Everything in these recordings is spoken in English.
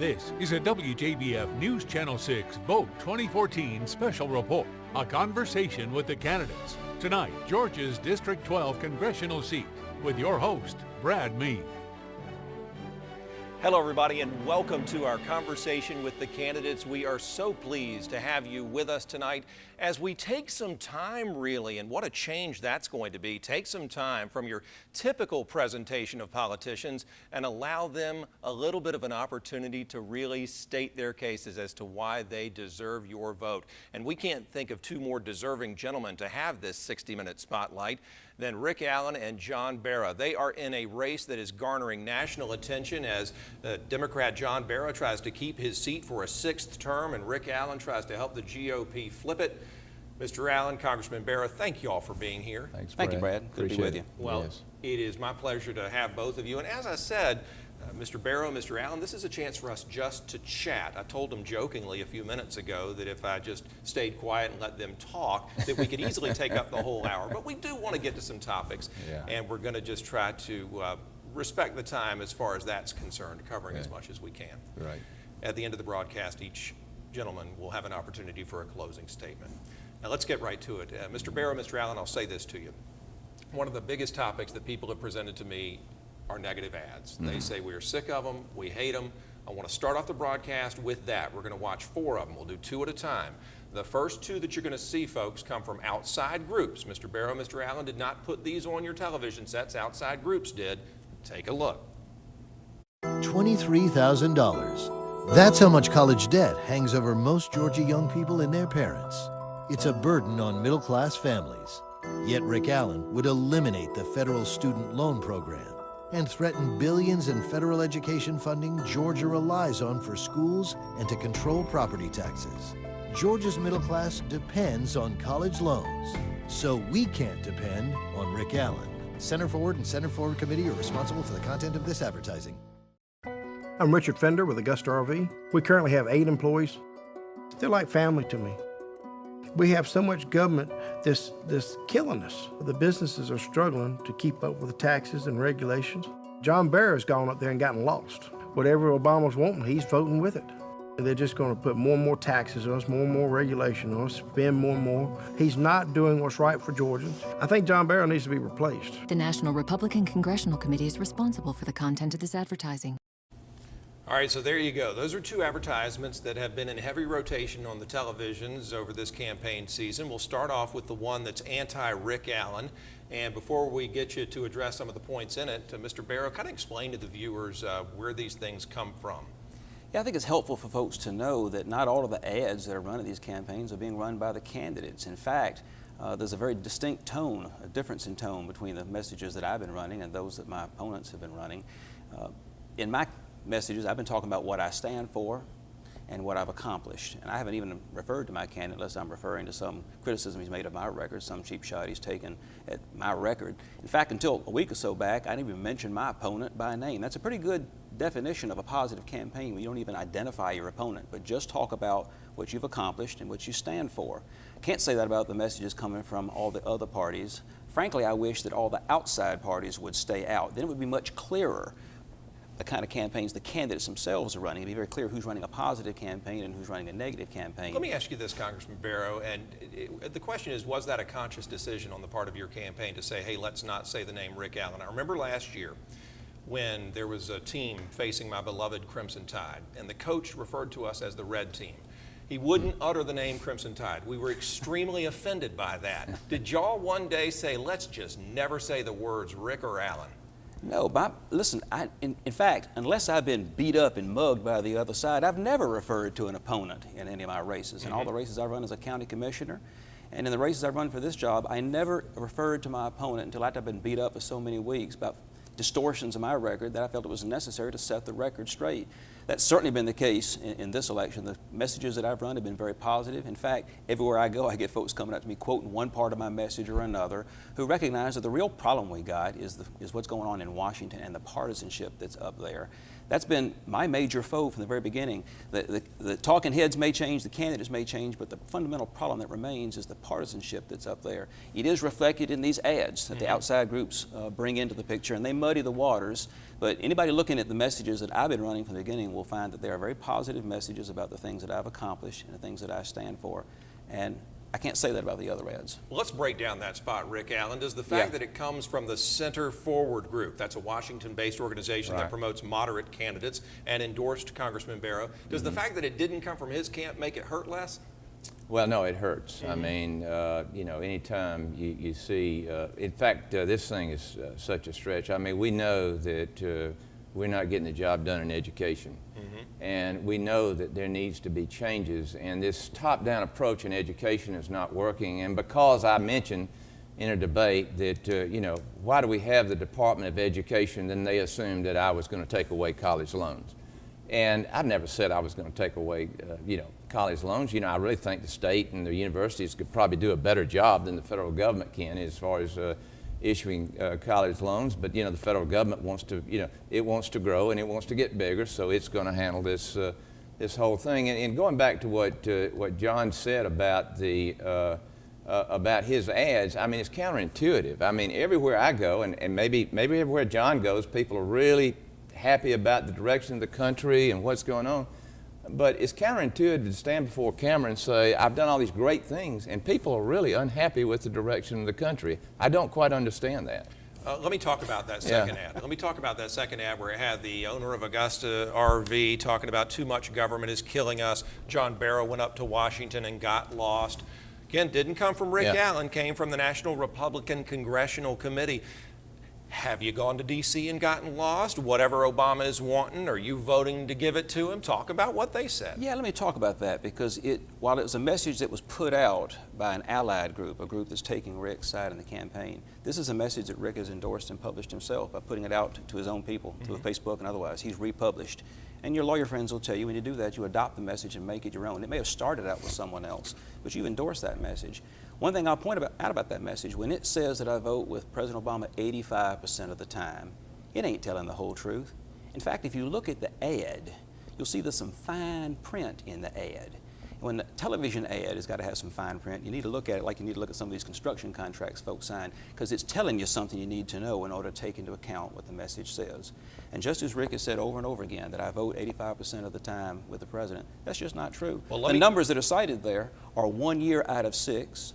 This is a WJBF News Channel 6 Vote 2014 special report, a conversation with the candidates. Tonight, Georgia's District 12 congressional seat with your host, Brad Mead. Hello, everybody, and welcome to our conversation with the candidates. We are so pleased to have you with us tonight as we take some time, really, and what a change that's going to be. Take some time from your typical presentation of politicians and allow them a little bit of an opportunity to really state their cases as to why they deserve your vote. And we can't think of two more deserving gentlemen to have this 60-minute spotlight than Rick Allen and John Barra. They are in a race that is garnering national attention as Democrat John Barra tries to keep his seat for a 6th term, and Rick Allen tries to help the GOP flip it. Mr. Allen, Congressman Barra, thank you all for being here. Thanks, Brad. Thank you, Brad. Good to be with you. Well, yes. It is my pleasure to have both of you. And as I said, Mr. Barra, Mr. Allen, this is a chance for us just to chat. I told them jokingly a few minutes ago that if I just stayed quiet and let them talk, that we could easily take up the whole hour. But we do want to get to some topics, and we're going to just try to respect the time as far as that's concerned, covering as much as we can. Right. At the end of the broadcast, each gentleman will have an opportunity for a closing statement. Now let's get right to it. Mr. Barra, Mr. Allen, I'll say this to you. One of the biggest topics that people have presented to me are negative ads. They say we are sick of them, we hate them. I want to start off the broadcast with that. We're going to watch 4 of them. We'll do 2 at a time. The first 2 that you're going to see, folks, come from outside groups. Mr. Barra, Mr. Allen did not put these on your television sets. Outside groups did. Take a look. $23,000. That's how much college debt hangs over most Georgia young people and their parents. It's a burden on middle-class families. Yet Rick Allen would eliminate the federal student loan program and threaten billions in federal education funding Georgia relies on for schools and to control property taxes. Georgia's middle class depends on college loans, so we can't depend on Rick Allen. Center Forward and Center Forward Committee are responsible for the content of this advertising. I'm Richard Fender with Augusta RV. We currently have 8 employees. They're like family to me. We have so much government that's killing us. The businesses are struggling to keep up with the taxes and regulations. John Barra's gone up there and gotten lost. Whatever Obama's wanting, he's voting with it. They're just going to put more and more taxes on us, more and more regulation on us, spend more and more. He's not doing what's right for Georgians. I think John Barra needs to be replaced. The National Republican Congressional Committee is responsible for the content of this advertising. All right, so there you go. Those are 2 advertisements that have been in heavy rotation on the televisions over this campaign season. We'll start off with the one that's anti-Rick Allen. And before we get you to address some of the points in it, Mr. Barra, kind of explain to the viewers where these things come from. Yeah, I think it's helpful for folks to know that not all of the ads that are run at these campaigns are being run by the candidates. In fact, there's a very distinct tone, a difference in tone between the messages that I've been running and those that my opponents have been running. In my messages, I've been talking about what I stand for and what I've accomplished. And I haven't even referred to my candidate unless I'm referring to some criticism he's made of my record, some cheap shot he's taken at my record. In fact, until a week or so back, I didn't even mention my opponent by name. That's a pretty good definition of a positive campaign when you don't even identify your opponent, but just talk about what you've accomplished and what you stand for. Can't say that about the messages coming from all the other parties. Frankly, I wish that all the outside parties would stay out. Then it would be much clearer the kind of campaigns the candidates themselves are running. It'd be very clear who's running a positive campaign and who's running a negative campaign. Let me ask you this, Congressman Barra, and the question is, was that a conscious decision on the part of your campaign to say, hey, let's not say the name Rick Allen? I remember last year when there was a team facing my beloved Crimson Tide, and the coach referred to us as the red team. He wouldn't utter the name Crimson Tide. We were extremely offended by that. Did y'all one day say, let's just never say the words Rick or Allen? No, listen, in fact, unless I've been beat up and mugged by the other side, I've never referred to an opponent in any of my races. In all the races I run as a county commissioner, and in the races I run for this job, I never referred to my opponent until after I've been beat up for so many weeks about distortions of my record that I felt it was necessary to set the record straight. That's certainly been the case in this election. The messages that I've run have been very positive. In fact, everywhere I go, I get folks coming up to me quoting one part of my message or another who recognize that the real problem we got is what's going on in Washington and the partisanship that's up there. That's been my major foe from the very beginning. The talking heads may change, the candidates may change, but the fundamental problem that remains is the partisanship that's up there. It is reflected in these ads that the outside groups bring into the picture, and they muddy muddy the waters. But anybody looking at the messages that I've been running from the beginning will find that they are very positive messages about the things that I've accomplished and the things that I stand for. And I can't say that about the other ads. Well, let's break down that spot, Rick Allen. Does the fact that it comes from the Center Forward Group, that's a Washington-based organization that promotes moderate candidates and endorsed Congressman Barrow, does the fact that it didn't come from his camp make it hurt less? Well, no, it hurts. I mean, you know, anytime you see, in fact, this thing is such a stretch. I mean, we know that we're not getting the job done in education. And we know that there needs to be changes, and this top-down approach in education is not working. And because I mentioned in a debate that, you know, why do we have the Department of Education, then they assumed that I was going to take away college loans. And I've never said I was going to take away, you know, college loans. You know, I really think the state and the universities could probably do a better job than the federal government can as far as issuing college loans, but you know the federal government wants to, you know, it wants to grow and it wants to get bigger, so it's going to handle this this whole thing. And going back to what John said about the about his ads, I mean it's counterintuitive. I mean everywhere I go, and maybe everywhere John goes, people are really happy about the direction of the country and what's going on. But it's counterintuitive to stand before a camera and say, I've done all these great things, and people are really unhappy with the direction of the country. I don't quite understand that. Let me talk about that second ad. Let me talk about that second ad where it had the owner of Augusta RV talking about too much government is killing us. John Barrow went up to Washington and got lost. Again, didn't come from Rick Allen, came from the National Republican Congressional Committee. Have you gone to D.C. and gotten lost? Whatever Obama is wanting, are you voting to give it to him? Talk about what they said. Yeah, let me talk about that, because while it was a message that was put out by an allied group, a group that's taking Rick's side in the campaign, this is a message that Rick has endorsed and published himself by putting it out to his own people, through Facebook and otherwise. He's republished. And your lawyer friends will tell you when you do that, you adopt the message and make it your own. It may have started out with someone else, but you've endorsed that message. One thing I'll point out about that message, when it says that I vote with President Obama 85% of the time, it ain't telling the whole truth. In fact, if you look at the ad, you'll see there's some fine print in the ad. When the television ad has got to have some fine print, you need to look at it like you need to look at some of these construction contracts folks sign, because it's telling you something you need to know in order to take into account what the message says. And just as Rick has said over and over again that I vote 85% of the time with the president, that's just not true. Well, the numbers that are cited there are 1 year out of 6.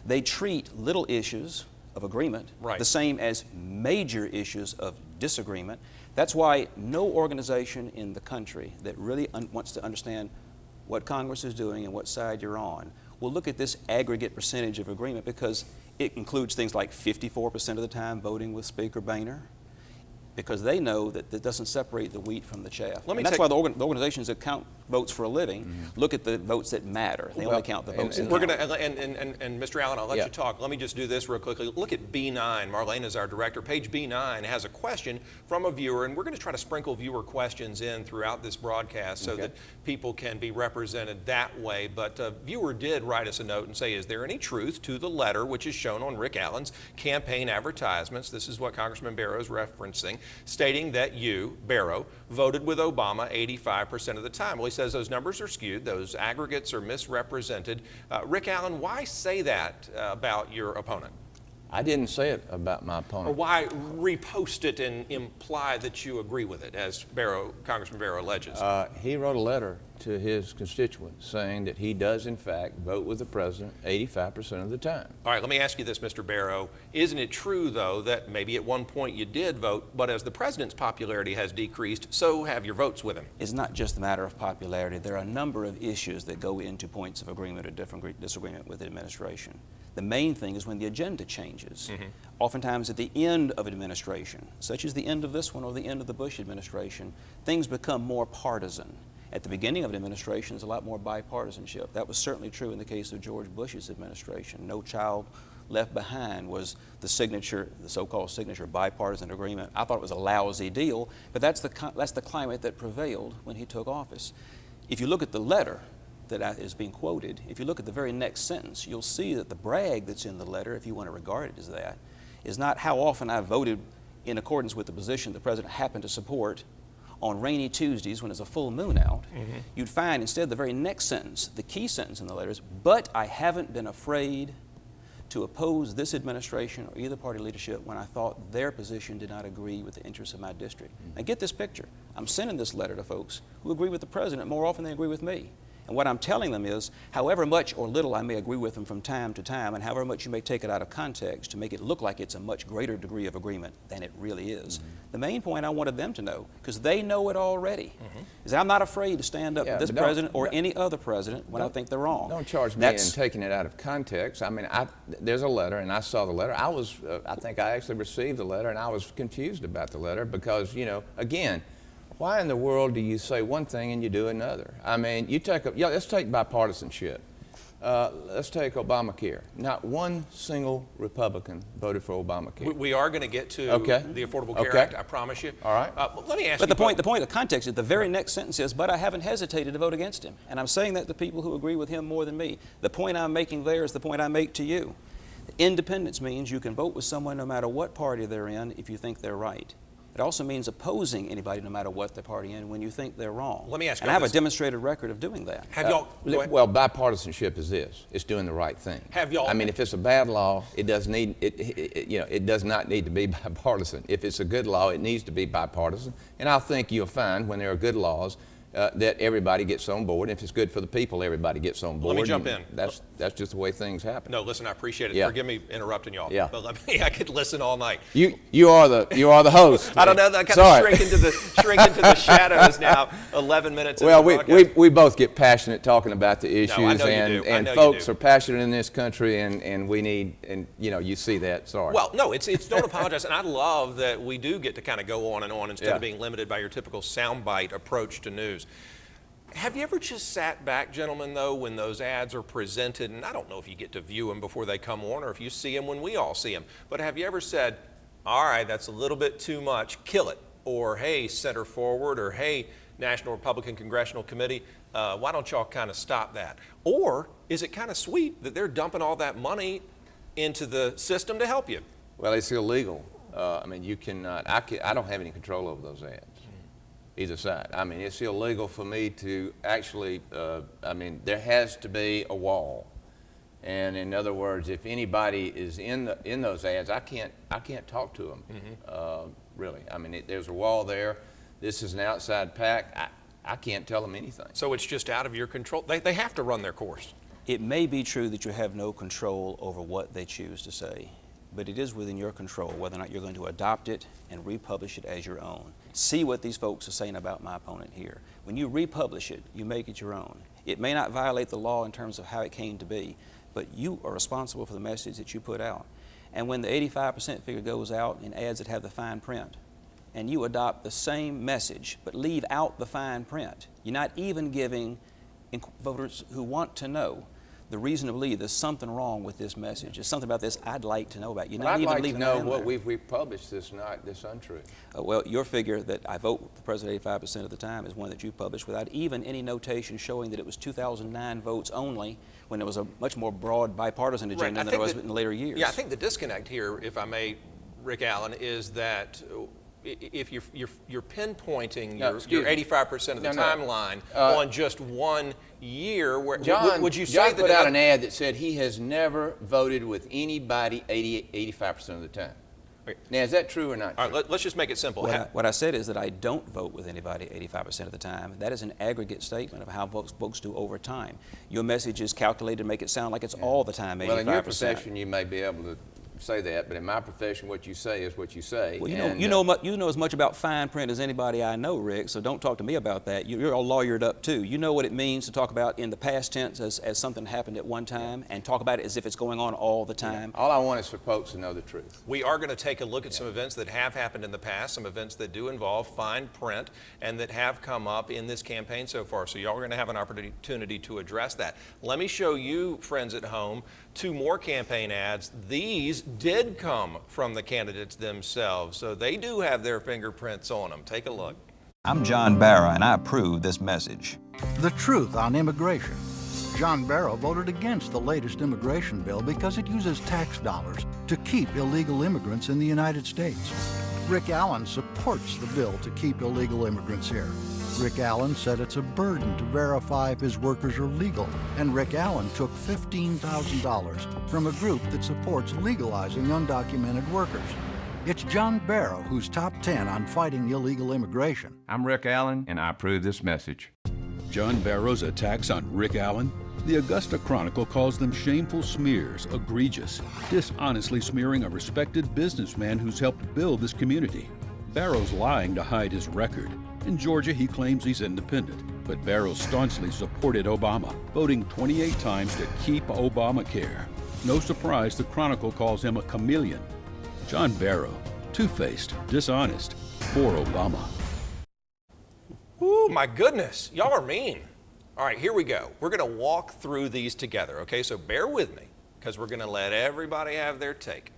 They treat little issues of agreement the same as major issues of disagreement. That's why no organization in the country that really wants to understand what Congress is doing and what side you're on will look at this aggregate percentage of agreement, because it includes things like 54% of the time voting with Speaker Boehner, because they know that that doesn't separate the wheat from the chaff. And that's why the organizations that count votes for a living look at the votes that matter. They only count the votes that count. And Mr. Allen, I'll let you talk. Let me just do this real quickly. Look at B9. Marlene is our director. Page B9 has a question from a viewer, and we're going to try to sprinkle viewer questions in throughout this broadcast so that people can be represented that way. But a viewer did write us a note and say, is there any truth to the letter which is shown on Rick Allen's campaign advertisements? This is what Congressman Barrow is referencing, stating that you, Barrow, voted with Obama 85% of the time. Well, he says those numbers are skewed, those aggregates are misrepresented. Rick Allen, why say that about your opponent? I didn't say it about my opponent. Or why repost it and imply that you agree with it, as Congressman Barrow alleges? He wrote a letter to his constituents saying that he does, in fact, vote with the president 85% of the time. All right, let me ask you this, Mr. Barrow. Isn't it true, though, that maybe at one point you did vote, but as the president's popularity has decreased, so have your votes with him? It's not just a matter of popularity. There are a number of issues that go into points of agreement or disagreement with the administration. The main thing is when the agenda changes. Oftentimes at the end of an administration, such as the end of this one or the end of the Bush administration, things become more partisan. At the beginning of an administration, there's a lot more bipartisanship. That was certainly true in the case of George Bush's administration. No Child Left Behind was the signature, the so-called signature bipartisan agreement. I thought it was a lousy deal, but that's the climate that prevailed when he took office. If you look at the letter that is being quoted, if you look at the very next sentence, you'll see that the brag that's in the letter, if you want to regard it as that, is not how often I voted in accordance with the position the president happened to support on rainy Tuesdays when there's a full moon out. You'd find instead the very next sentence, the key sentence in the letter is, but I haven't been afraid to oppose this administration or either party leadership when I thought their position did not agree with the interests of my district. Now get this picture. I'm sending this letter to folks who agree with the president more often than they agree with me. And what I'm telling them is, however much or little I may agree with them from time to time, and however much you may take it out of context to make it look like it's a much greater degree of agreement than it really is. The main point I wanted them to know, because they know it already, is that I'm not afraid to stand up to this president or any other president when I think they're wrong. Don't charge me in taking it out of context. I mean, there's a letter, and I saw the letter. I think I actually received the letter, and I was confused about the letter because, you know, again, why in the world do you say one thing and you do another? I mean, let's take bipartisanship. Let's take Obamacare. Not one single Republican voted for Obamacare. We are going to get to the Affordable Care Act, I promise you. All right. Let me ask you. But the point of context is the very next sentence is, but I haven't hesitated to vote against him. And I'm saying that to people who agree with him more than me. The point I'm making there is the point I make to you. Independence means you can vote with someone no matter what party they're in if you think they're right. It also means opposing anybody no matter what the party in when you think they're wrong. Let me ask you. And I have a demonstrated record of doing that. Have y'all? Well, bipartisanship is this: it's doing the right thing. Have y'all? I mean, if it's a bad law, it does need it does not need to be bipartisan. If it's a good law, it needs to be bipartisan. And I think you'll find when there are good laws that everybody gets on board. If it's good for the people, everybody gets on board. Let me jump in. That's just the way things happen. No, listen, I appreciate it. Yeah. Forgive me interrupting y'all. Yeah. But I could listen all night. You are the host. I don't know. I kind of shrink into the shadows now. 11 minutes. Well, we both get passionate talking about the issues, no, I know you do. and folks are passionate in this country, and we need, and you see that. Sorry. Well, no, it's don't apologize, and I love that we do get to kind of go on and on instead of being limited by your typical soundbite approach to news. Have you ever just sat back, gentlemen, though, when those ads are presented, and I don't know if you get to view them before they come on or if you see them when we all see them, but have you ever said, all right, that's a little bit too much, kill it, or hey, Center Forward, or hey, National Republican Congressional Committee, why don't y'all kind of stop that? Or is it kind of sweet that they're dumping all that money into the system to help you? Well, it's illegal. I mean, you cannot, I don't have any control over those ads. Either side. I mean, it's illegal for me to actually, I mean, there has to be a wall. And in other words, if anybody is in those ads, I can't talk to them, really. I mean, there's a wall there. This is an outside PAC. I can't tell them anything. So it's just out of your control. They have to run their course. It may be true that you have no control over what they choose to say, but it is within your control whether or not you're going to adopt it and republish it as your own. See what these folks are saying about my opponent here. When you republish it, you make it your own. It may not violate the law in terms of how it came to be, but you are responsible for the message that you put out. And when the 85% figure goes out in ads that have the fine print, and you adopt the same message but leave out the fine print, you're not even giving voters who want to know the reason to believe there's something wrong with this message. There's something about this I'd like to know about. You're not I'd even like leaving to know that in what there. we've published this untrue. Well, your figure that I vote with the president 85% of the time is one that you published without even any notation showing that it was 2009 votes only when there was a much more broad bipartisan agenda than there was in later years. Yeah, I think the disconnect here, if I may, Rick Allen, is that if you're pinpointing your 85% of the timeline on just 1 year, would you say John that put out an ad that said he has never voted with anybody 85% of the time. Okay. Now, is that true or not true? All right, let's just make it simple. What I said is that I don't vote with anybody 85% of the time. That is an aggregate statement of how folks do over time. Your message is calculated to make it sound like it's all the time 85%. Well, in your profession, you may be able to say that, but in my profession, what you say is what you say. Well, you know as much about fine print as anybody I know, Rick, so don't talk to me about that. You're all lawyered up too. You know what it means to talk about in the past tense as something happened at one time and talk about it as if it's going on all the time. All I want is for folks to know the truth. We are going to take a look at some events that have happened in the past, some events that do involve fine print and that have come up in this campaign so far. So y'all are going to have an opportunity to address that. Let me show you, friends at home, 2 more campaign ads. These did come from the candidates themselves, so they do have their fingerprints on them. Take a look. I'm John Barra, and I approve this message. The truth on immigration. John Barra voted against the latest immigration bill because it uses tax dollars to keep illegal immigrants in the United States. Rick Allen supports the bill to keep illegal immigrants here. Rick Allen said it's a burden to verify if his workers are legal, and Rick Allen took $15,000 from a group that supports legalizing undocumented workers. It's John Barrow who's top 10 on fighting illegal immigration. I'm Rick Allen, and I approve this message. John Barrow's attacks on Rick Allen? The Augusta Chronicle calls them shameful smears, egregious, dishonestly smearing a respected businessman who's helped build this community. Barrow's lying to hide his record. In Georgia, he claims he's independent, but Barrow staunchly supported Obama, voting 28 times to keep Obamacare. No surprise the Chronicle calls him a chameleon. John Barrow, two-faced, dishonest, for Obama. Ooh, my goodness, y'all are mean. All right, here we go. We're going to walk through these together, okay? So bear with me, because we're going to let everybody have their take.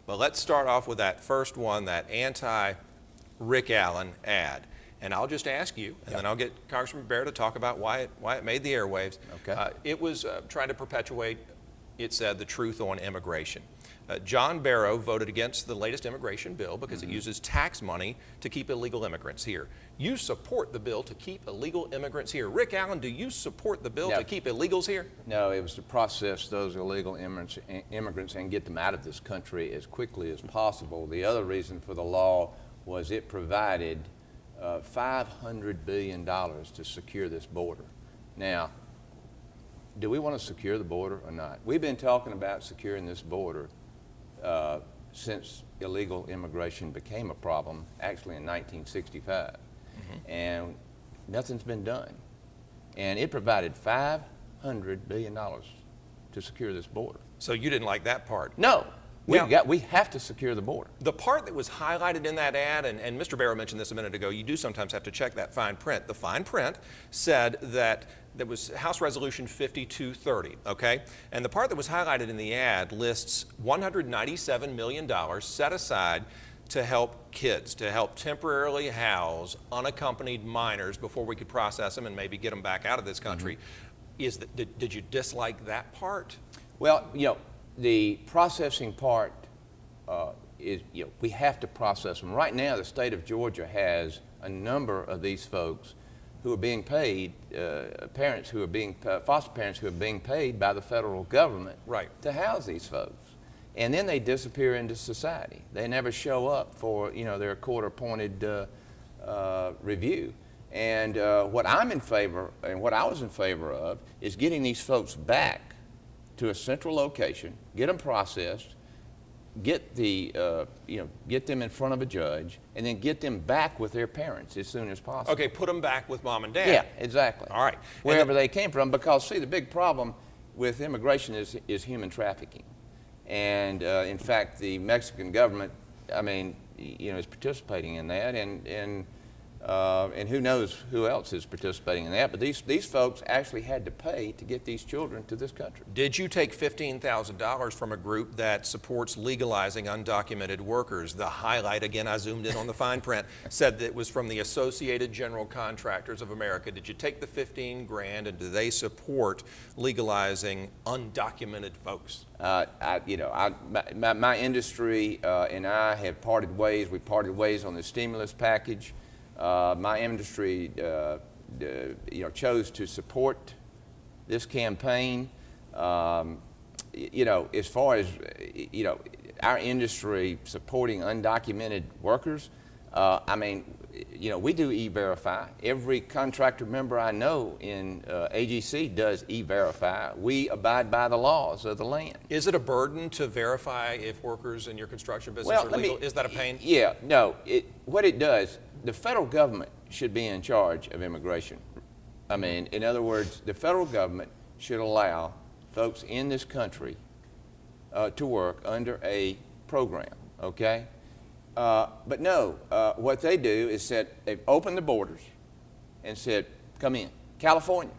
But let's start off with that first one, that anti-Rick Allen ad. And I'll just ask you, and then I'll get Congressman Barrow to talk about why it made the airwaves. Okay. It was trying to perpetuate, it said, the truth on immigration. John Barrow voted against the latest immigration bill because it uses tax money to keep illegal immigrants here. You support the bill to keep illegal immigrants here. Rick Allen, do you support the bill to keep illegals here? No, it was to process those illegal immigrants and get them out of this country as quickly as possible. The other reason for the law was it provided $500 billion to secure this border. Now, do we want to secure the border or not? We've been talking about securing this border since illegal immigration became a problem, actually in 1965. And nothing's been done. And it provided $500 billion to secure this border. So you didn't like that part? No. We have to secure the border. The part that was highlighted in that ad, and Mr. Barrow mentioned this a minute ago, you do sometimes have to check that fine print. The fine print said that there was House Resolution 5230, okay? And the part that was highlighted in the ad lists $197 million set aside to help kids, to help temporarily house unaccompanied minors before we could process them and maybe get them back out of this country. Did you dislike that part? Well, you know, the processing part is, you know, we have to process them. Right now, the state of Georgia has a number of these folks who are being paid, parents who are being, foster parents who are being paid by the federal government to house these folks. And then they disappear into society. They never show up for, you know, their court-appointed review. And what I'm in favor, and what I was in favor of, is getting these folks back to a central location, get them processed, get the, get them in front of a judge, and then get them back with their parents as soon as possible. Okay, put them back with mom and dad. Yeah, exactly. All right. Wherever they came from, because see, the big problem with immigration is human trafficking. And in fact, the Mexican government, I mean, you know, is participating in that, and who knows who else is participating in that, but these folks actually had to pay to get these children to this country. Did you take $15,000 from a group that supports legalizing undocumented workers? The highlight, again, I zoomed in on the fine print, said that it was from the Associated General Contractors of America. Did you take the 15 grand, and do they support legalizing undocumented folks? My industry and I have parted ways. We parted ways on the stimulus package. My industry, chose to support this campaign. As far as our industry supporting undocumented workers, we do E-Verify. Every contractor member I know in AGC does E-Verify. We abide by the laws of the land. Is it a burden to verify if workers in your construction business are legal? Is that a pain? Yeah, no. What it does, the federal government should be in charge of immigration. I mean, in other words, the federal government should allow folks in this country to work under a program, okay? But no, what they do is they've opened the borders and said, come in. California,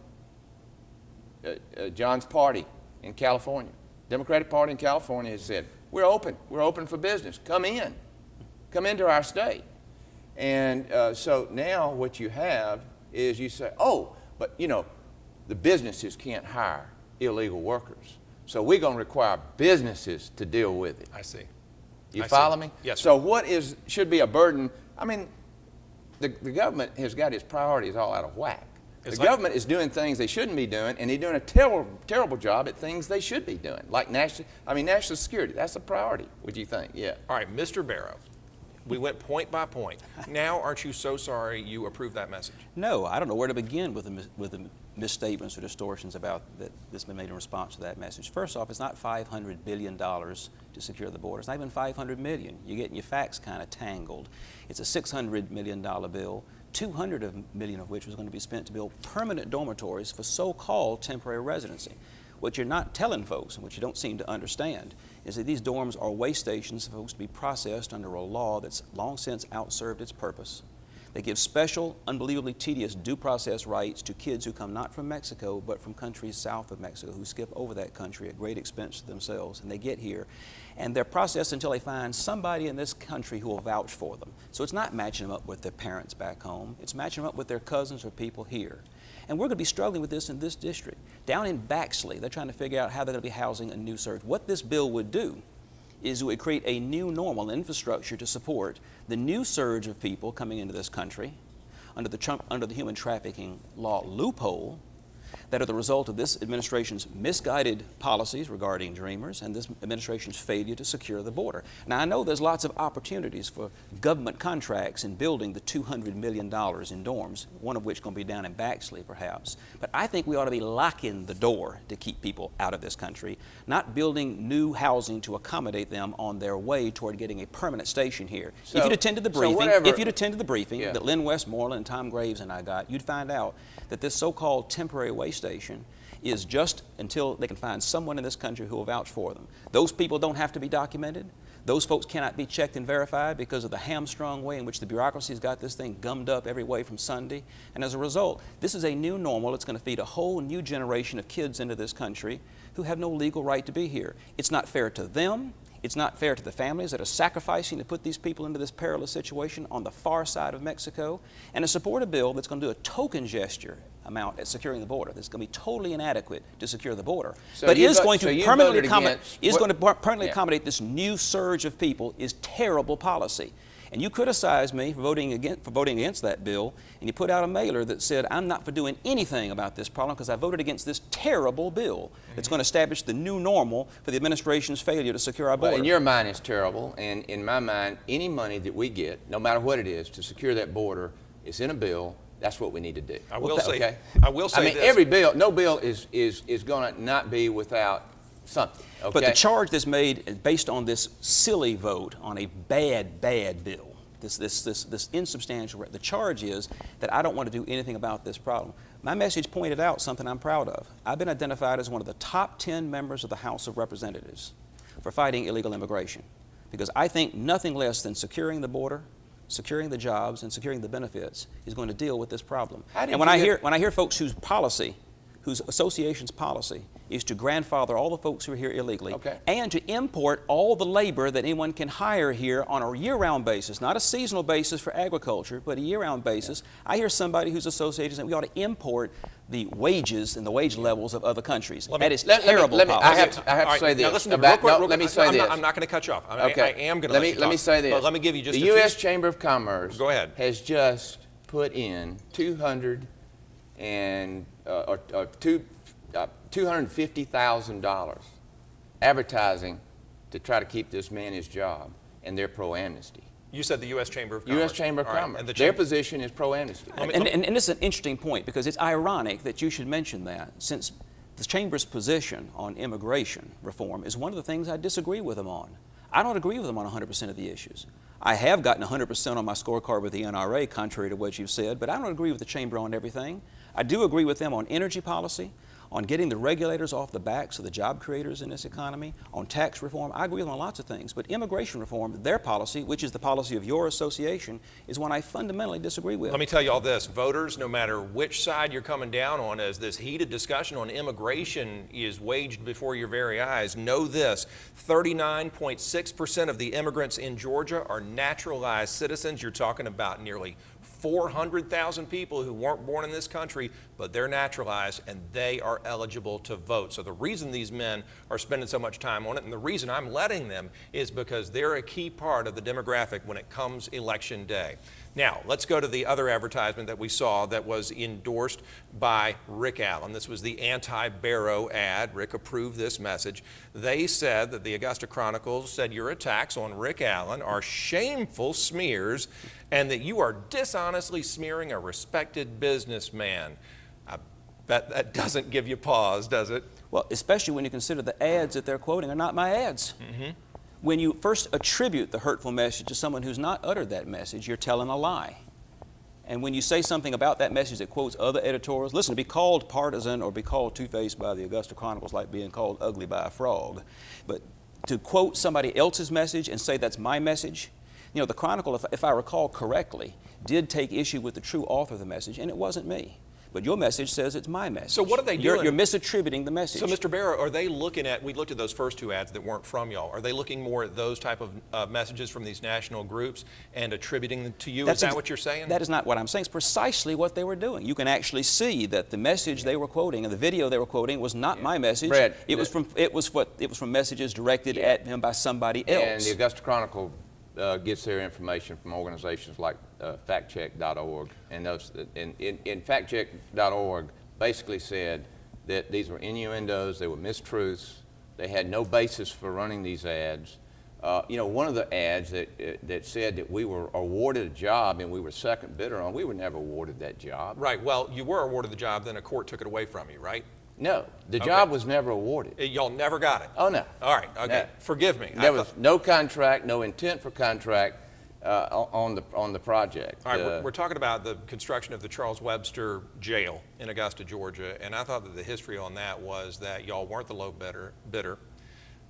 John's party in California, Democratic Party in California has said, we're open for business, come into our state. And so now what you have is you say, oh, but the businesses can't hire illegal workers. So we're going to require businesses to deal with it. I see. You follow me? Yes. So what should be a burden? I mean, the government has got its priorities all out of whack. The It's government is doing things they shouldn't be doing, and they're doing a terrible job at things they should be doing, like national security. That's a priority, would you think? Yeah. All right, Mr. Barrow, we went point by point. Now, aren't you so sorry you approved that message? No, I don't know where to begin with the misstatements or distortions about that's been made in response to that message. First off, it's not $500 billion to secure the border. It's not even $500 million. You're getting your facts kind of tangled. It's a $600 million bill, $200 million of which was going to be spent to build permanent dormitories for so-called temporary residency. What you're not telling folks, and what you don't seem to understand, is that these dorms are way stations supposed to be processed under a law that's long since outserved its purpose. They give special, unbelievably tedious due process rights to kids who come not from Mexico, but from countries south of Mexico, who skip over that country at great expense to themselves, and they get here. And they're processed until they find somebody in this country who will vouch for them. So it's not matching them up with their parents back home. It's matching them up with their cousins or people here. And we're going to be struggling with this in this district. Down in Baxley, they're trying to figure out how they're going to be housing a new surge. What this bill would do is it would create a new normal infrastructure to support the new surge of people coming into this country under the human trafficking law loophole that are the result of this administration's misguided policies regarding Dreamers and this administration's failure to secure the border. Now, I know there's lots of opportunities for government contracts in building the $200 million in dorms, one of which is going to be down in Baxley, perhaps. But I think we ought to be locking the door to keep people out of this country, not building new housing to accommodate them on their way toward getting a permanent station here. So, if you'd attended the briefing, Yeah. that Lynn Westmoreland and Tom Graves and I got, you'd find out that this so-called temporary way station is just until they can find someone in this country who will vouch for them. Those people don't have to be documented. Those folks cannot be checked and verified because of the hamstrung way in which the bureaucracy's got this thing gummed up every way from Sunday. And as a result, this is a new normal. It's going to feed a whole new generation of kids into this country who have no legal right to be here. It's not fair to them. It's not fair to the families that are sacrificing to put these people into this perilous situation on the far side of Mexico. And to support a bill that's going to do a token gesture amount at securing the border that's going to be totally inadequate to secure the border, but is going to permanently accommodate this new surge of people is terrible policy. And you criticize me for voting against that bill, and you put out a mailer that said I'm not for doing anything about this problem because I voted against this terrible bill that's going to establish the new normal for the administration's failure to secure our border. Well, in your mind, it's terrible, and in my mind, any money that we get, no matter what it is, to secure that border is in a bill. That's what we need to do. I will say this. I mean, every bill, no bill is going to not be without something. Okay? But the charge that's made based on this silly vote on a bad bill, this insubstantial, the charge is that I don't want to do anything about this problem. My message pointed out something I'm proud of. I've been identified as one of the top 10 members of the House of Representatives for fighting illegal immigration because I think nothing less than securing the border, securing the jobs, and securing the benefits is going to deal with this problem. And when I hear folks whose association's policy is to grandfather all the folks who are here illegally and to import all the labor that anyone can hire here on a year-round basis, not a seasonal basis for agriculture, but a year-round basis. I hear somebody whose association that we ought to import the wages and the wage levels of other countries. That is terrible policy. I have to say this. Let me say this. I'm not going to cut you off. I am going to let me say this. But let me give you just the U.S. Chamber of Commerce has just put in $250,000 advertising to try to keep this man his job, and they're pro-amnesty. You said the U.S. Chamber of Commerce. U.S. Chamber of Commerce. And their position is pro-amnesty. And this is an interesting point because it's ironic that you should mention that since the Chamber's position on immigration reform is one of the things I disagree with them on. I don't agree with them on 100% of the issues. I have gotten 100% on my scorecard with the NRA, contrary to what you've said, but I don't agree with the Chamber on everything. I do agree with them on energy policy, on getting the regulators off the backs of the job creators in this economy, on tax reform. I agree with them on lots of things, but immigration reform, their policy, which is the policy of your association, is one I fundamentally disagree with. Let me tell you all this. Voters, no matter which side you're coming down on, as this heated discussion on immigration is waged before your very eyes, know this. 39.6% of the immigrants in Georgia are naturalized citizens. You're talking about nearly 400,000 people who weren't born in this country, but they're naturalized and they are eligible to vote. So the reason these men are spending so much time on it and the reason I'm letting them is because they're a key part of the demographic when it comes election day. Now, let's go to the other advertisement that we saw that was endorsed by Rick Allen. This was the anti-Barrow ad. Rick approved this message. They said that the Augusta Chronicle said your attacks on Rick Allen are shameful smears and that you are dishonestly smearing a respected businessman. I bet that doesn't give you pause, does it? Well, especially when you consider the ads that they're quoting are not my ads. When you first attribute the hurtful message to someone who's not uttered that message, you're telling a lie. And when you say something about that message that quotes other editorials, listen, to be called partisan or be called two-faced by the Augusta Chronicle is like being called ugly by a frog. But to quote somebody else's message and say that's my message, you know, the Chronicle, if I recall correctly, did take issue with the true author of the message, and it wasn't me. But your message says it's my message. So what are they doing? You're misattributing the message. So, Mr. Barrow, are they looking at, we looked at those first two ads that weren't from y'all, are they looking more at those type of messages from these national groups and attributing them to you? Is that what you're saying? That is not what I'm saying. It's precisely what they were doing. You can actually see that the message they were quoting and the video they were quoting was not my message. Brett, it was from messages directed at them by somebody else. And the Augusta Chronicle gets their information from organizations like factcheck.org, and factcheck.org basically said that these were innuendos, they were mistruths, they had no basis for running these ads. You know, one of the ads that said that we were awarded a job and we were second bidder on, we were never awarded that job. Right, well, you were awarded the job, then a court took it away from you, right? No, the job was never awarded. Y'all never got it? Oh, no. All right, okay. No. Forgive me. There was no contract, no intent for contract on the project. All right, we're talking about the construction of the Charles Webster Jail in Augusta, Georgia, and I thought that the history on that was that y'all weren't the low bidder,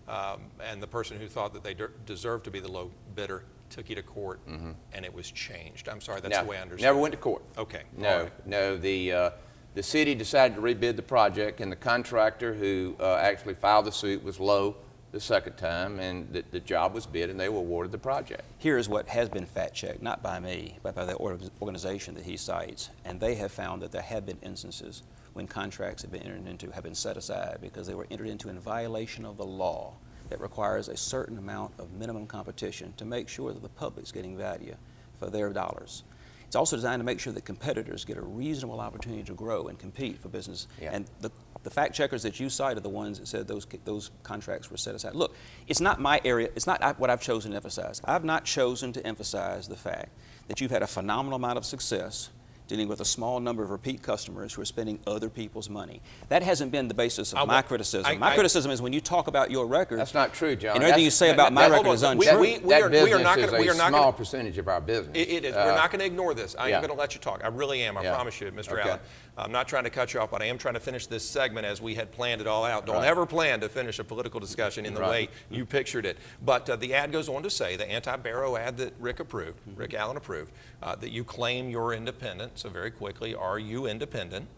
and the person who thought that they deserved to be the low bidder took you to court, and it was changed. I'm sorry, that's the way I understand it. Never went to court. Okay. No, no. The city decided to rebid the project, and the contractor who actually filed the suit was low the second time, and the job was bid, and they were awarded the project. Here is what has been fact-checked, not by me, but by the organization that he cites, and they have found that there have been instances when contracts have been entered into, have been set aside because they were entered into in violation of the law that requires a certain amount of minimum competition to make sure that the public's getting value for their dollars. It's also designed to make sure that competitors get a reasonable opportunity to grow and compete for business. Yeah. And the fact checkers that you cite are the ones that said those contracts were set aside. Look, it's not my area. It's not what I've chosen to emphasize. I've not chosen to emphasize the fact that you've had a phenomenal amount of success dealing with a small number of repeat customers who are spending other people's money. That hasn't been the basis of my criticism. My criticism is when you talk about your record. That's not true, John. And everything you say about my record is untrue. That business is a small percentage of our business. It is. We're not going to ignore this. I am going to let you talk. I really am. I promise you, Mr. Allen. I'm not trying to cut you off, but I am trying to finish this segment as we had planned it all out. Don't ever plan to finish a political discussion in the way you pictured it. But the ad goes on to say, the anti-Barrow ad that Rick approved, Rick Allen approved, that you claim you're independent. So very quickly, are you independent?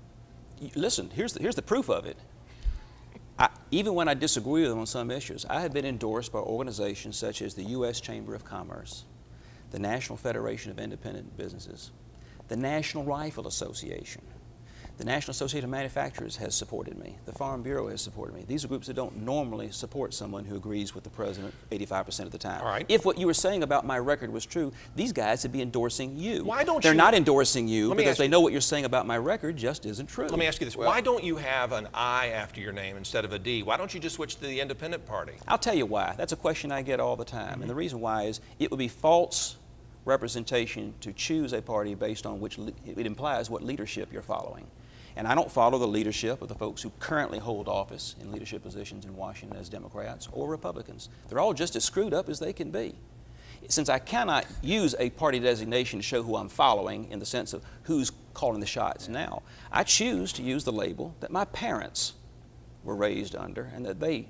Listen, here's the proof of it. Even when I disagree with them on some issues, I have been endorsed by organizations such as the U.S. Chamber of Commerce, the National Federation of Independent Businesses, the National Rifle Association, the National Association of Manufacturers has supported me. The Farm Bureau has supported me. These are groups that don't normally support someone who agrees with the president 85% of the time. All right. If what you were saying about my record was true, these guys would be endorsing you. Why don't They're not endorsing you because they you, know what you're saying about my record just isn't true. Let me ask you this. Why don't you have an I after your name instead of a D? Why don't you just switch to the independent party? I'll tell you why. That's a question I get all the time. And the reason why is it would be false representation to choose a party based on which it implies what leadership you're following. And I don't follow the leadership of the folks who currently hold office in leadership positions in Washington as Democrats or Republicans. They're all just as screwed up as they can be. Since I cannot use a party designation to show who I'm following in the sense of who's calling the shots now, I choose to use the label that my parents were raised under and that they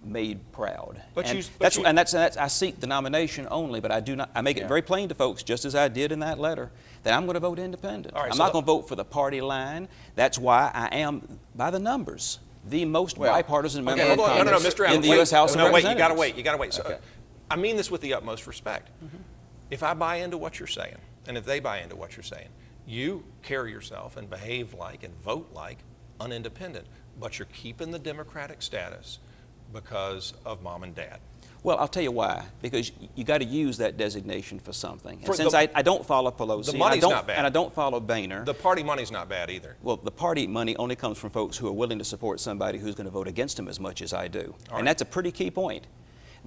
made proud. I seek the nomination only, but I make it very plain to folks, just as I did in that letter, that I'm going to vote independent. I'm not going to vote for the party line. That's why I am, by the numbers, the most bipartisan member of Congress in the U.S. House of Representatives. You got to wait. So, I mean this with the utmost respect. If I buy into what you're saying, and if they buy into what you're saying, you carry yourself and behave like and vote like an independent, but you're keeping the Democratic status because of mom and dad. Well, I'll tell you why. Because you got to use that designation for something. And since I don't follow Pelosi, the money's not bad. and I don't follow Boehner. The party money's not bad either. Well, the party money only comes from folks who are willing to support somebody who's going to vote against them as much as I do. And that's a pretty key point.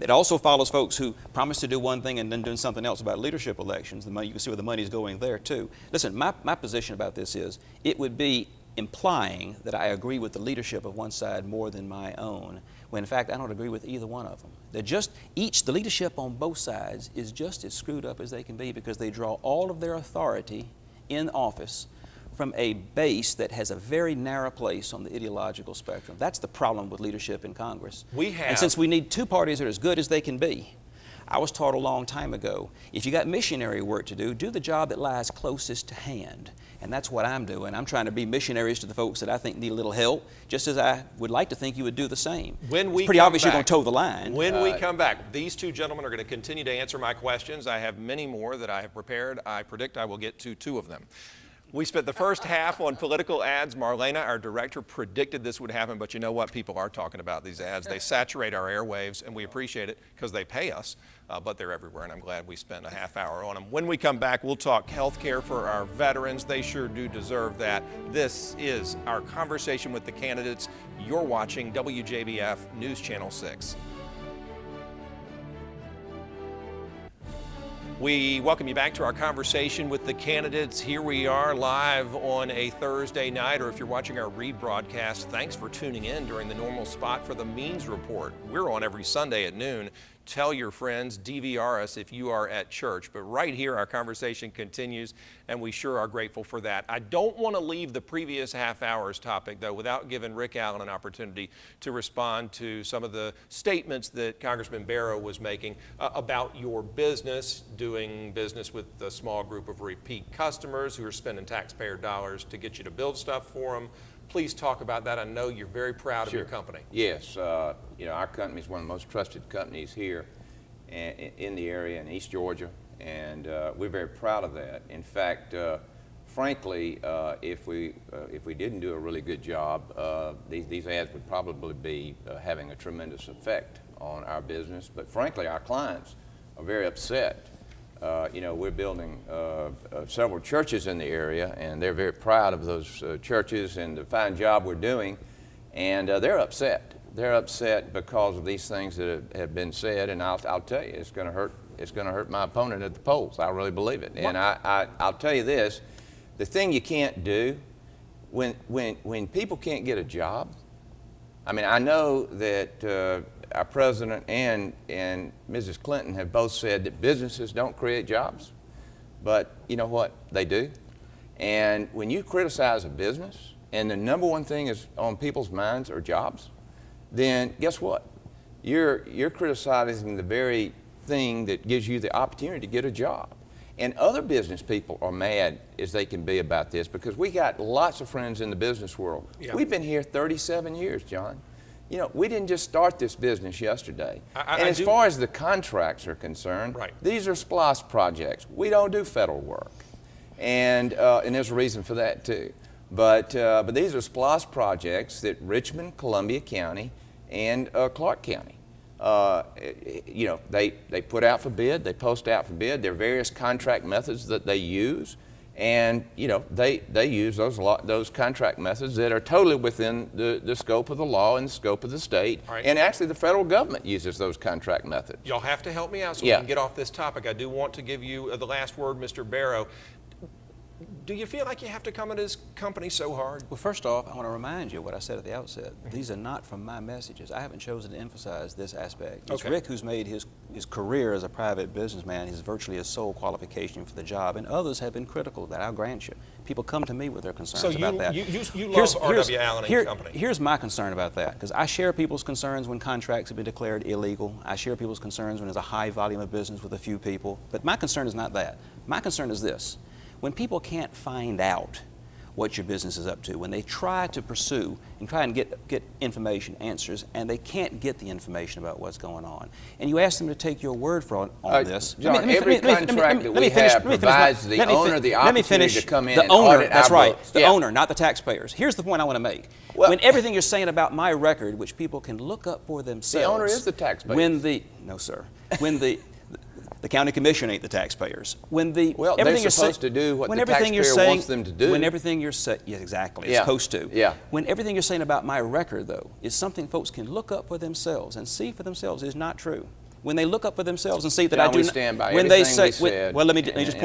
It also follows folks who promise to do one thing and then doing something else about leadership elections. The money, you can see where the money's going there too. Listen, my position about this is it would be implying that I agree with the leadership of one side more than my own, when in fact I don't agree with either one of them. They're just the leadership on both sides is just as screwed up as they can be because they draw all of their authority in office from a base that has a very narrow place on the ideological spectrum. That's the problem with leadership in Congress. And since we need two parties that are as good as they can be, I was taught a long time ago, if you got missionary work to do the job that lies closest to hand. And that's what I'm doing. I'm trying to be missionaries to the folks that I think need a little help, just as I would like to think you would do the same. It's pretty obvious you're going to toe the line. When we come back, these two gentlemen are going to continue to answer my questions. I have many more that I have prepared. I predict I will get to 2 of them. We spent the first half on political ads. Marlena, our director, predicted this would happen, but you know what? People are talking about these ads. They saturate our airwaves, and we appreciate it because they pay us, but they're everywhere, and I'm glad we spent a half hour on them. When we come back, we'll talk health care for our veterans. They sure do deserve that. This is our conversation with the candidates. You're watching WJBF News Channel 6. We welcome you back to our conversation with the candidates. Here we are live on a Thursday night, or if you're watching our rebroadcast, thanks for tuning in during the normal spot for the Means Report. We're on every Sunday at noon. Tell your friends, DVR us if you are at church. But right here, our conversation continues, and we sure are grateful for that. I don't want to leave the previous half hour's topic, though, without giving Rick Allen an opportunity to respond to some of the statements that Congressman Barrow was making about your business, doing business with a small group of repeat customers who are spending taxpayer dollars to get you to build stuff for them. Please talk about that. I know you're very proud of your company. Yes, you know, our company is one of the most trusted companies here in the area in East Georgia, and we're very proud of that. In fact, frankly, if we didn't do a really good job, these ads would probably be having a tremendous effect on our business. But frankly, our clients are very upset. You know, we're building several churches in the area, and they're very proud of those churches and the fine job we're doing, and they're upset. They're upset because of these things that have been said, and I'll tell you, it's going to hurt. It's going to hurt my opponent at the polls. I really believe it. And I'll tell you this: the thing you can't do when people can't get a job. I mean, I know that our president and Mrs. Clinton have both said that businesses don't create jobs, but you know what? They do. And when you criticize a business and the number one thing is on people's minds are jobs, then guess what? You're criticizing the very thing that gives you the opportunity to get a job. And other business people are mad as they can be about this because we got lots of friends in the business world. Yeah. We've been here 37 years, John. You know, we didn't just start this business yesterday. And as far as the contracts are concerned, these are SPLOST projects. We don't do federal work. And there's a reason for that too. But these are SPLOST projects that Richmond, Columbia County, and Clark County, you know, they put out for bid, they post out for bid. There are various contract methods that they use. And you know, they use those contract methods that are totally within the scope of the law and the scope of the state. And actually the federal government uses those contract methods. Y'all have to help me out so we can get off this topic. I do want to give you the last word, Mr. Barrow. Do you feel like you have to come at his company so hard? Well, first off, I want to remind you what I said at the outset. These are not from my messages. I haven't chosen to emphasize this aspect. It's Rick who's made his career as a private businessman his virtually his sole qualification for the job, and others have been critical of that. I'll grant you. People come to me with their concerns about that. You love R.W. Allen and your company. Here's my concern about that, because I share people's concerns when contracts have been declared illegal. I share people's concerns when there's a high volume of business with a few people. But my concern is not that. My concern is this. When people can't find out what your business is up to, when they try to pursue and try and get information, answers, and they can't get the information about what's going on, and you ask them to take your word for on this. John, every contract that we have provides the owner the opportunity to come in and audit our books. That's right, the owner, not the taxpayers. Here's the point I want to make. Well, when everything you're saying about my record, which people can look up for themselves. The owner is the taxpayer. No, sir. When the county commission ain't the taxpayers. When the well, they're supposed to do what the taxpayer wants them to do. When everything you're saying, yeah, exactly, it's supposed to. Yeah. When everything you're saying about my record, though, is something folks can look up for themselves and see for themselves is not true. When they look up for themselves and see that I do stand by when everything they say, we said, well, let me just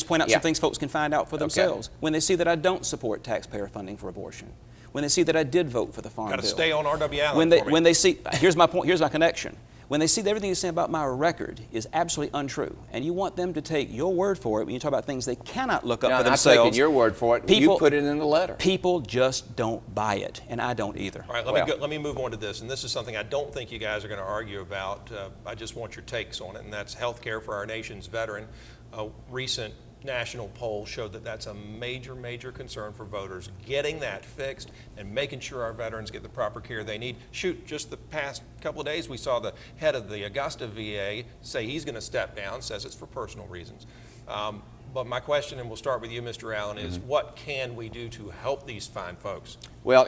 point out some things folks can find out for themselves. When they see that I don't support taxpayer funding for abortion. When they see that I did vote for the farm bill. Got to stay on R.W. Allen. When they see, here's my point. Here's my connection. When they see that everything you say about my record is absolutely untrue, and you want them to take your word for it when you talk about things they cannot look up for themselves. I'm taking your word for it. You put it in the letter. People just don't buy it, and I don't either. All right, let me move on to this, and this is something I don't think you guys are going to argue about. I just want your takes on it, and that's health care for our nation's veteran. A recent national poll showed that that's a major, major concern for voters, getting that fixed and making sure our veterans get the proper care they need. Shoot, just the past couple of days we saw the head of the Augusta VA say he's going to step down, says it's for personal reasons. But my question, and we'll start with you, Mr. Allen, is what can we do to help these fine folks? Well,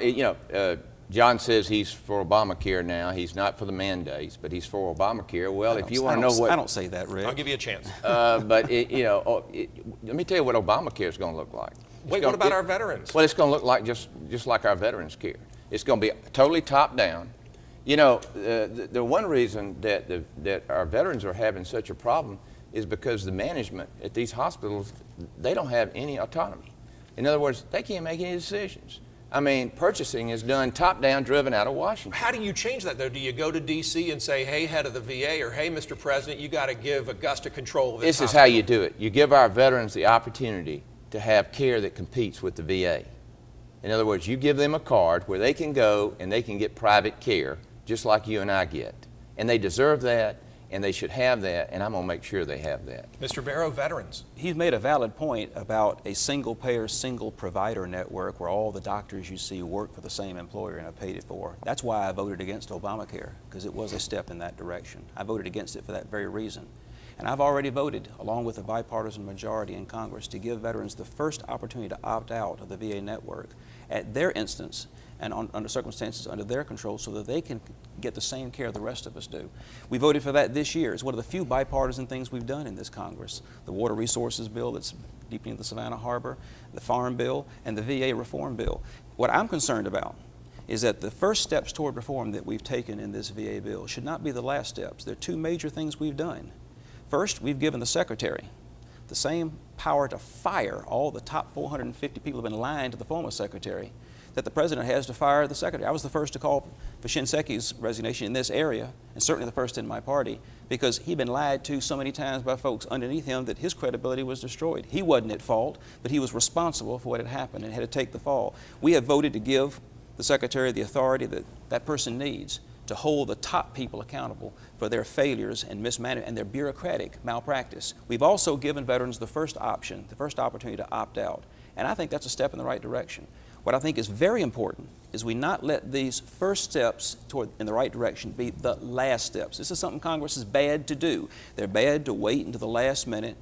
John says he's for Obamacare now. He's not for the mandates, but he's for Obamacare. Well, if you want to know what... I don't say that, Rick. I'll give you a chance. But, let me tell you what Obamacare is going to look like. Wait, what about our veterans? Well, it's going to look like just like our veterans care. It's going to be totally top down. You know, the one reason that our veterans are having such a problem is because the management at these hospitals, they don't have any autonomy. In other words, they can't make any decisions. I mean, purchasing is done top-down, driven out of Washington. How do you change that, though? Do you go to D.C. and say, hey, head of the VA, or hey, Mr. President, you got to give Augusta control of this This is how you do it. You give our veterans the opportunity to have care that competes with the VA. In other words, you give them a card where they can go and they can get private care, just like you and I get. And they deserve that, and they should have that, and I'm going to make sure they have that. Mr. Barrow, veterans. He's made a valid point about a single-payer, single-provider network where all the doctors you see work for the same employer and are paid for. That's why I voted against Obamacare, because it was a step in that direction. I voted against it for that very reason. And I've already voted, along with a bipartisan majority in Congress, to give veterans the first opportunity to opt out of the VA network at their instance and under circumstances under their control so that they can get the same care the rest of us do. We voted for that this year. It's one of the few bipartisan things we've done in this Congress. The Water Resources Bill that's deepening the Savannah Harbor, the Farm Bill, and the VA Reform Bill. What I'm concerned about is that the first steps toward reform that we've taken in this VA bill should not be the last steps. There are two major things we've done. First, we've given the Secretary the same power to fire all the top 450 people who have been lying to the former Secretary that the President has to fire the Secretary. I was the first to call for Shinseki's resignation in this area, and certainly the first in my party, because he'd been lied to so many times by folks underneath him that his credibility was destroyed. He wasn't at fault, but he was responsible for what had happened and had to take the fall. We have voted to give the Secretary the authority that that person needs to hold the top people accountable for their failures and mismanagement and their bureaucratic malpractice. We've also given veterans the first option, the first opportunity to opt out, and I think that's a step in the right direction. What I think is very important is we not let these first steps in the right direction be the last steps. This is something Congress is bad to do. They're bad to wait until the last minute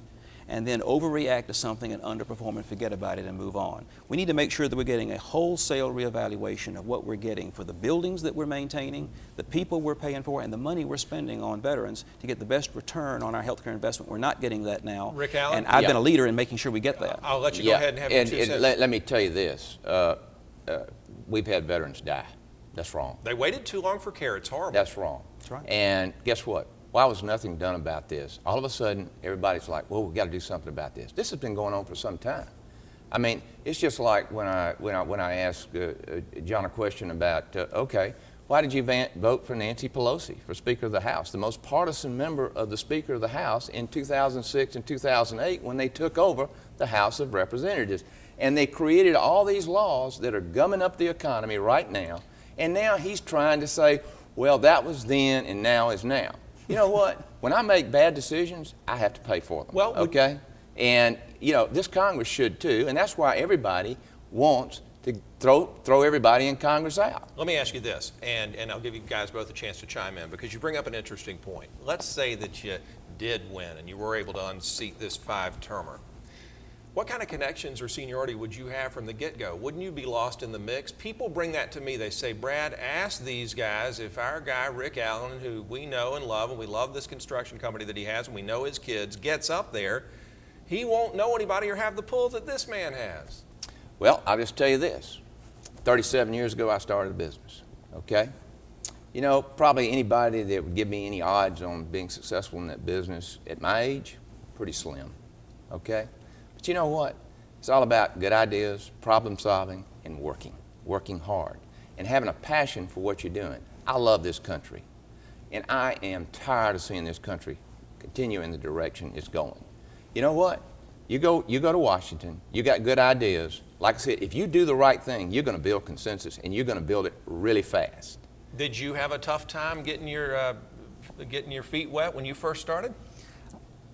and then overreact to something and underperform and forget about it and move on. We need to make sure that we're getting a wholesale reevaluation of what we're getting for the buildings that we're maintaining, the people we're paying for, and the money we're spending on veterans to get the best return on our health care investment. We're not getting that now. Rick Allen? And I've been a leader in making sure we get that. I'll let you go ahead and have your 2 cents. Let me tell you this. We've had veterans die. That's wrong. They waited too long for care. It's horrible. That's wrong. That's right. And guess what? Why was nothing done about this? All of a sudden, everybody's like, well, we've got to do something about this. This has been going on for some time. I mean, it's just like when I asked John a question about, okay, why did you vote for Nancy Pelosi for Speaker of the House, the most partisan member of the Speaker of the House in 2006 and 2008 when they took over the House of Representatives? And they created all these laws that are gumming up the economy right now. And now he's trying to say, well, that was then and now is now. You know what? When I make bad decisions, I have to pay for them. Well, okay? And, you know, this Congress should too, and that's why everybody wants to throw everybody in Congress out. Let me ask you this, and I'll give you guys both a chance to chime in, because you bring up an interesting point. Let's say that you did win and you were able to unseat this 5-termer. What kind of connections or seniority would you have from the get-go? Wouldn't you be lost in the mix? People bring that to me. They say, Brad, ask these guys if our guy, Rick Allen, who we know and love, and we love this construction company that he has, and we know his kids, gets up there, he won't know anybody or have the pull that this man has. Well, I'll just tell you this. 37 years ago, I started a business, okay? You know, probably anybody that would give me any odds on being successful in that business at my age, pretty slim, okay? But you know what? It's all about good ideas, problem solving, and working hard, and having a passion for what you're doing. I love this country, and I am tired of seeing this country continue in the direction it's going. You know what? You go to Washington, you got good ideas. Like I said, if you do the right thing, you're going to build consensus, and you're going to build it really fast. Did you have a tough time getting your feet wet when you first started?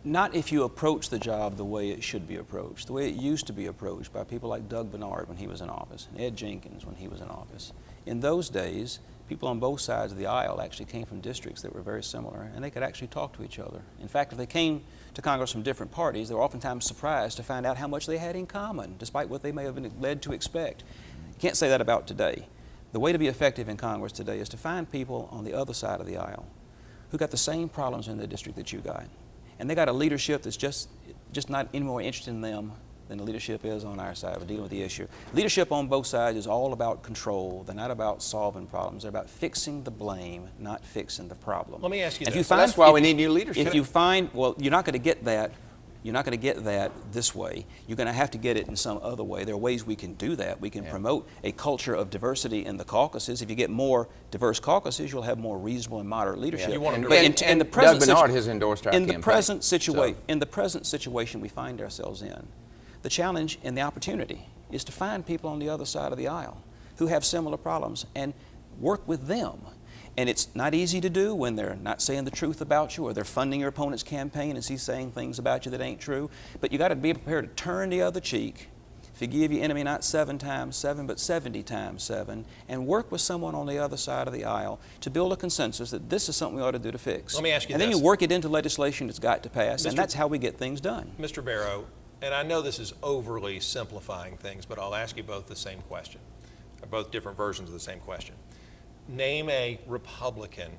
Not if you approach the job the way it should be approached, the way it used to be approached by people like Doug Bernard when he was in office, and Ed Jenkins when he was in office. In those days, people on both sides of the aisle actually came from districts that were very similar, and they could actually talk to each other. In fact, if they came to Congress from different parties, they were oftentimes surprised to find out how much they had in common, despite what they may have been led to expect. You can't say that about today. The way to be effective in Congress today is to find people on the other side of the aisle who got the same problems in the district that you got. And they got a leadership that's just not any more interested in them than the leadership is on our side of dealing with the issue. Leadership on both sides is all about control. They're not about solving problems. They're about fixing the blame, not fixing the problem. Let me ask you this. this. That's why we need new leadership. If you find, well, you're not going to get that. You're not going to get that this way. You're going to have to get it in some other way. There are ways we can do that. We can promote a culture of diversity in the caucuses. If you get more diverse caucuses, you'll have more reasonable and moderate leadership. And Doug Bernard has endorsed our campaign. In the present situation we find ourselves in, the challenge and the opportunity is to find people on the other side of the aisle who have similar problems and work with them. And it's not easy to do when they're not saying the truth about you, or they're funding your opponent's campaign and he's saying things about you that ain't true. But you got to be prepared to turn the other cheek, forgive your enemy not 7 times 7, but 70 times 7, and work with someone on the other side of the aisle to build a consensus that this is something we ought to do to fix. Let me ask you this. And then you work it into legislation that's got to pass, and that's how we get things done. Mr. Barrow, and I know this is overly simplifying things, but I'll ask you both the same question, or both different versions of the same question. Name a Republican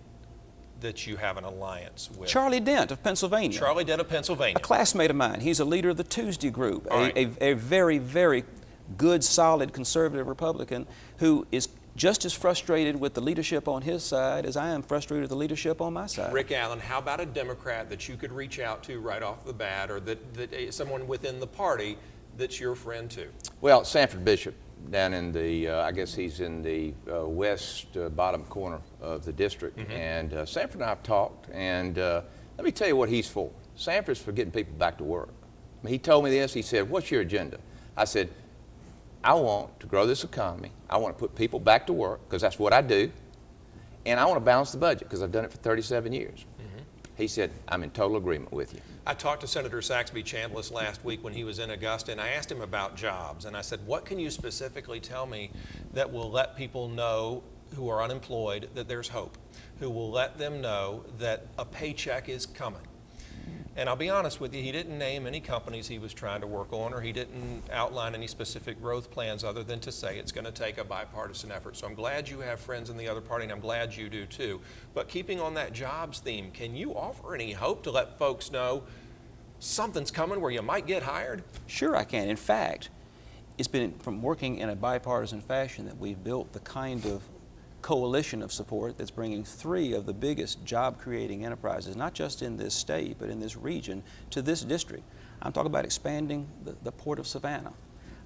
that you have an alliance with. Charlie Dent of Pennsylvania. Charlie Dent of Pennsylvania. A classmate of mine. He's a leader of the Tuesday Group, right. a very, very good, solid conservative Republican who is just as frustrated with the leadership on his side as I am frustrated with the leadership on my side. Rick Allen, how about a Democrat that you could reach out to right off the bat, or that someone within the party that's your friend too? Well, Sanford Bishop, down in the, I guess he's in the west bottom corner of the district. And Sanford and I have talked, and let me tell you what he's for. Sanford's for getting people back to work. I mean, he told me this, he said, what's your agenda? I said, I want to grow this economy. I want to put people back to work, because that's what I do. And I want to balance the budget, because I've done it for 37 years. He said, I'm in total agreement with you. I talked to Senator Saxby Chambliss last week when he was in Augusta, and I asked him about jobs. And I said, what can you specifically tell me that will let people know who are unemployed that there's hope? Who will let them know that a paycheck is coming? And I'll be honest with you, he didn't name any companies he was trying to work on, or he didn't outline any specific growth plans other than to say it's going to take a bipartisan effort. So I'm glad you have friends in the other party, and I'm glad you do too. But keeping on that jobs theme, can you offer any hope to let folks know something's coming where you might get hired? Sure I can. In fact, it's been from working in a bipartisan fashion that we've built the kind of coalition of support that's bringing 3 of the biggest job-creating enterprises, not just in this state, but in this region, to this district. I'm talking about expanding the Port of Savannah.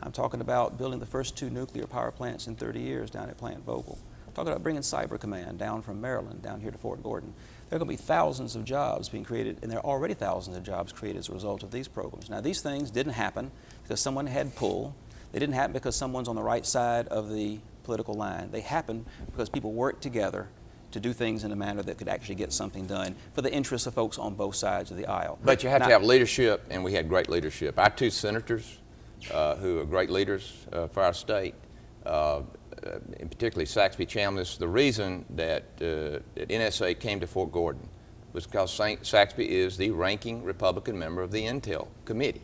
I'm talking about building the first 2 nuclear power plants in 30 years down at Plant Vogtle. I'm talking about bringing Cyber Command down from Maryland down here to Fort Gordon. There are going to be thousands of jobs being created, and there are already thousands of jobs created as a result of these programs. Now, these things didn't happen because someone had pull. They didn't happen because someone's on the right side of the political line. They happen because people work together to do things in a manner that could actually get something done for the interests of folks on both sides of the aisle. But you have to have leadership, and we had great leadership. Our 2 senators who are great leaders for our state, and particularly Saxby Chambliss. The reason that NSA came to Fort Gordon was because Saxby is the ranking Republican member of the Intel Committee.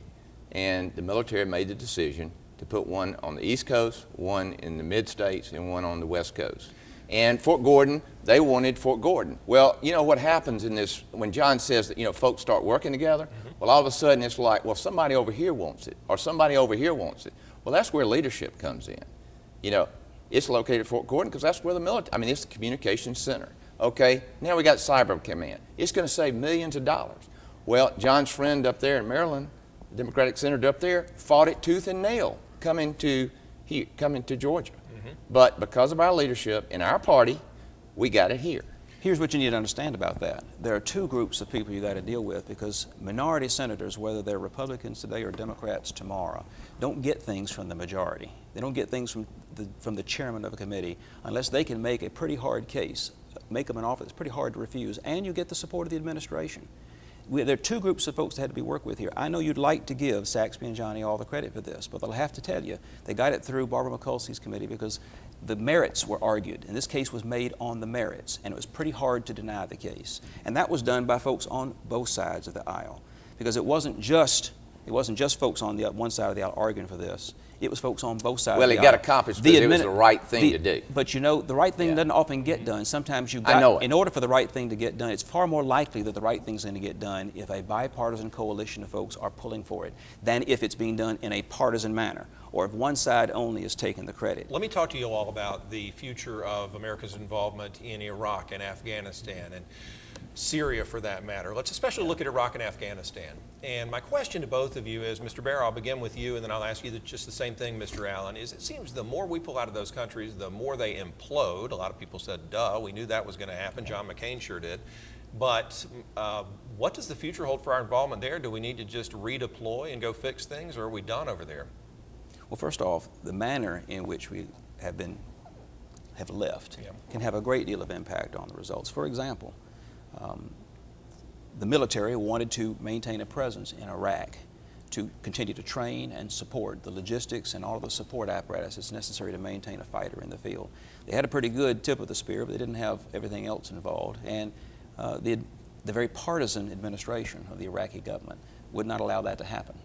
And the military made the decision to put one on the East Coast, one in the mid-states, and one on the West Coast. And Fort Gordon, they wanted Fort Gordon. Well, you know what happens in this, when John says that, you know, folks start working together, well, all of a sudden it's like, well, somebody over here wants it, or somebody over here wants it. Well, that's where leadership comes in. You know, it's located at Fort Gordon because that's where the military, I mean, it's the communications center. Okay, now we got Cyber Command. It's going to save millions of dollars. Well, John's friend up there in Maryland, Democratic senator up there, fought it tooth and nail coming to Georgia. But because of our leadership in our party, we got it here. Here's what you need to understand about that. There are two groups of people you got to deal with, because minority senators, whether they're Republicans today or Democrats tomorrow, don't get things from the majority. They don't get things from the chairman of a committee unless they can make a pretty hard case, make them an offer that's pretty hard to refuse, and you get the support of the administration. There are two groups of folks that had to be worked with here. I know you'd like to give Saxby and Johnny all the credit for this, but I'll have to tell you, they got it through Barbara McCulsey's committee because the merits were argued, and this case was made on the merits, and it was pretty hard to deny the case. And that was done by folks on both sides of the aisle, because it wasn't just folks on the one side of the aisle arguing for this. It was folks on both sides of the aisle. Well, it got accomplished because it was the right thing to do. But you know, the right thing doesn't often get done. Sometimes in order for the right thing to get done, it's far more likely that the right thing's going to get done if a bipartisan coalition of folks are pulling for it than if it's being done in a partisan manner, or if one side only is taking the credit. Let me talk to you all about the future of America's involvement in Iraq and Afghanistan and Syria, for that matter. Let's especially look at Iraq and Afghanistan. And my question to both of you is, Mr. Bera, I'll begin with you, and then I'll ask you just the same thing, Mr. Allen, is it seems the more we pull out of those countries, the more they implode. A lot of people said, duh, we knew that was going to happen. John McCain sure did. But what does the future hold for our involvement there? Do we need to just redeploy and go fix things, or are we done over there? Well, first off, the manner in which we have left can have a great deal of impact on the results. For example, the military wanted to maintain a presence in Iraq to continue to train and support the logistics and all of the support apparatus that's necessary to maintain a fighter in the field. They had a pretty good tip of the spear, but they didn't have everything else involved. And the very partisan administration of the Iraqi government would not allow that to happen.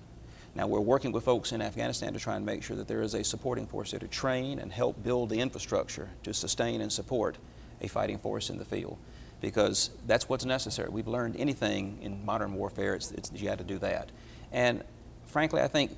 Now, we're working with folks in Afghanistan to try and make sure that there is a supporting force there to train and help build the infrastructure to sustain and support a fighting force in the field, because that's what's necessary. We've learned anything in modern warfare, you got to do that. And frankly, I think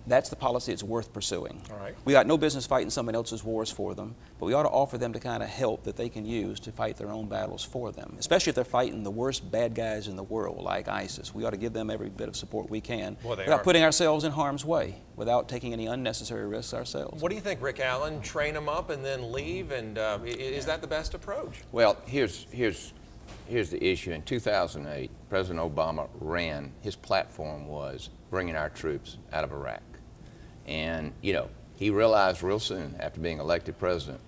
that's the policy that's worth pursuing. All right. We got no business fighting someone else's wars for them, but we ought to offer them the kind of help that they can use to fight their own battles for them, especially if they're fighting the worst bad guys in the world, like ISIS. We ought to give them every bit of support we can without putting ourselves in harm's way, without taking any unnecessary risks ourselves. What do you think, Rick Allen? Train them up and then leave, and is that the best approach? Well, here's the issue. In 2008, President Obama ran, his platform was bringing our troops out of Iraq. And, you know, he realized real soon after being elected president,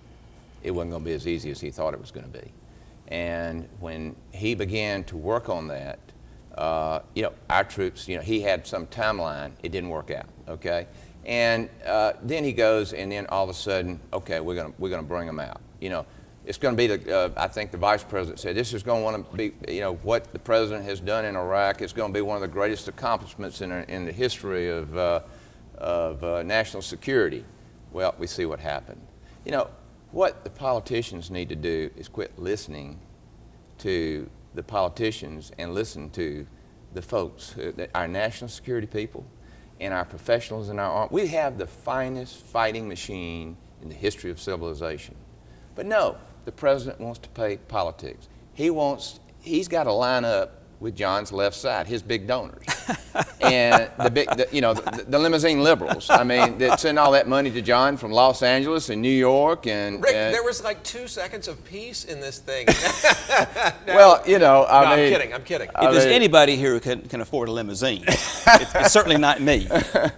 it wasn't going to be as easy as he thought it was going to be. And when he began to work on that, you know, our troops, you know, he had some timeline, it didn't work out, okay? And then he goes, and then all of a sudden, okay, we're going to bring them out. You know, it's going to be, I think the vice president said, this is going to want to be, you know, what the president has done in Iraq is going to be one of the greatest accomplishments in the history of national security. Well, we see what happened. You know, what the politicians need to do is quit listening to the politicians and listen to the folks, our national security people and our professionals in our army. We have the finest fighting machine in the history of civilization. But no, the president wants to play politics. He's got to line up with John's left side, his big donors, and the limousine liberals. I mean, that send all that money to John from Los Angeles and New York. And Rick, there was like 2 seconds of peace in this thing. Well, you know, I mean, I'm kidding. If there's anybody here who can afford a limousine, it's certainly not me.